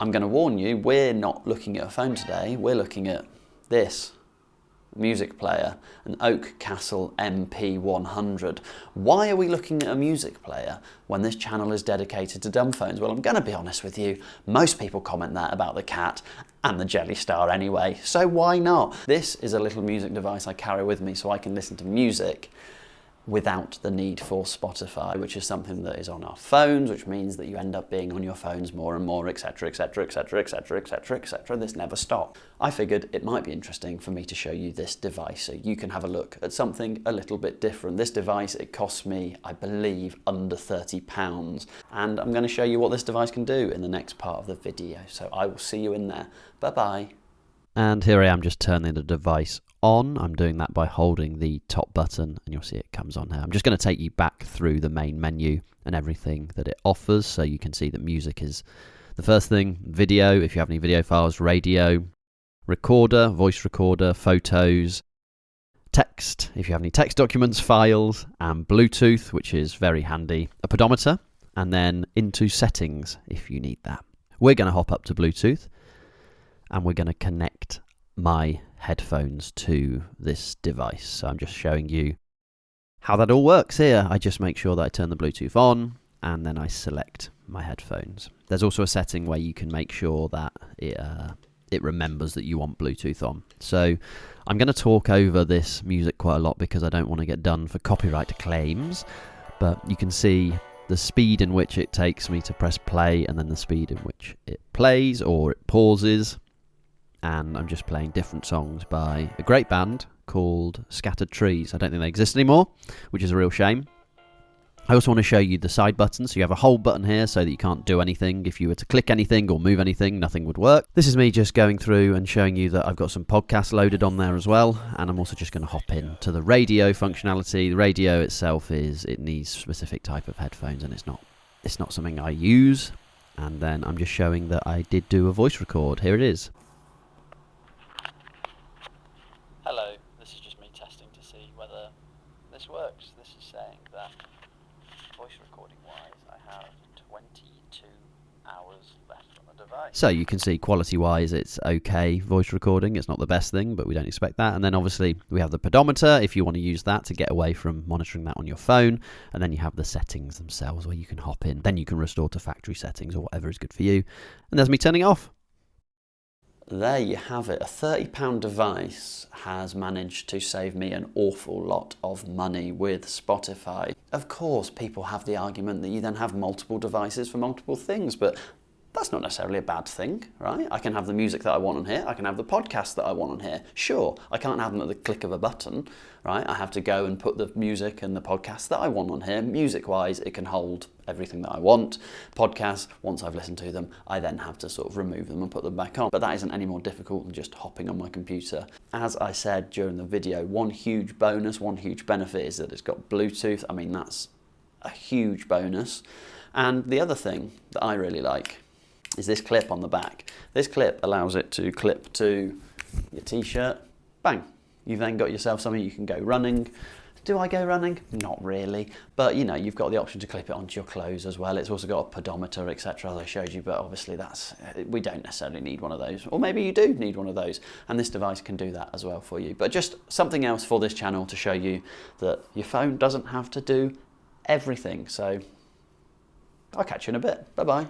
I'm going to warn you, we're not looking at a phone today, we're looking at this music player, an Oakcastle MP100. Why are we looking at a music player when this channel is dedicated to dumb phones? Well, I'm going to be honest with you, most people comment that about the cat and the Jelly Star anyway, so why not? This is a little music device I carry with me so I can listen to music without the need for Spotify, which is something that is on our phones, which means that you end up being on your phones more and more, etc, etc, etc, etc, etc, etc. This never stops. I figured it might be interesting for me to show you this device so you can have a look at something a little bit different. This device, it costs me, I believe, under £30, and I'm going to show you what this device can do in the next part of the video. So I will see you in there. Bye-bye. And here I am just turning the device on. I'm doing that by holding the top button and you'll see it comes on here. I'm just going to take you back through the main menu and everything that it offers so you can see that music is the first thing, video if you have any video files, radio, recorder, voice recorder, photos, text if you have any text documents, files, and Bluetooth, which is very handy, a pedometer, and then into settings if you need that. We're going to hop up to Bluetooth and we're going to connect my headphones to this device. So I'm just showing you how that all works here. I just make sure that I turn the Bluetooth on and then I select my headphones. There's also a setting where you can make sure that it remembers that you want Bluetooth on. So I'm going to talk over this music quite a lot because I don't want to get done for copyright claims, but you can see the speed in which it takes me to press play and then the speed in which it plays or it pauses. And I'm just playing different songs by a great band called Scattered Trees. I don't think they exist anymore, which is a real shame. I also want to show you the side buttons. So you have a hold button here so that you can't do anything. If you were to click anything or move anything, nothing would work. This is me just going through and showing you that I've got some podcasts loaded on there as well. And I'm also just going to hop in to the radio functionality. The radio itself it needs a specific type of headphones and it's not something I use. And then I'm just showing that I did do a voice record. Here it is. Hello, this is just me testing to see whether this works. This is saying that voice recording wise I have 22 hours left on the device. So you can see quality wise it's okay voice recording. It's not the best thing, but we don't expect that. And then obviously we have the pedometer if you want to use that to get away from monitoring that on your phone. And then you have the settings themselves where you can hop in. Then you can restore to factory settings or whatever is good for you. And there's me turning it off. There you have it. A £30 device has managed to save me an awful lot of money with Spotify. Of course, people have the argument that you then have multiple devices for multiple things, but that's not necessarily a bad thing, right? I can have the music that I want on here. I can have the podcast that I want on here. Sure, I can't have them at the click of a button, right? I have to go and put the music and the podcast that I want on here. Music-wise, it can hold everything that I want. Podcasts, once I've listened to them, I then have to sort of remove them and put them back on. But that isn't any more difficult than just hopping on my computer. As I said during the video, one huge bonus, one huge benefit is that it's got Bluetooth. I mean, that's a huge bonus. And the other thing that I really like is this clip on the back. This clip allows it to clip to your t-shirt. Bang! You've then got yourself something you can go running. Do I go running? Not really, but you know, you've got the option to clip it onto your clothes as well. It's also got a pedometer, etc., as I showed you, but obviously we don't necessarily need one of those, or maybe you do need one of those, and this device can do that as well for you. But just something else for this channel to show you that your phone doesn't have to do everything. So I'll catch you in a bit. Bye-bye.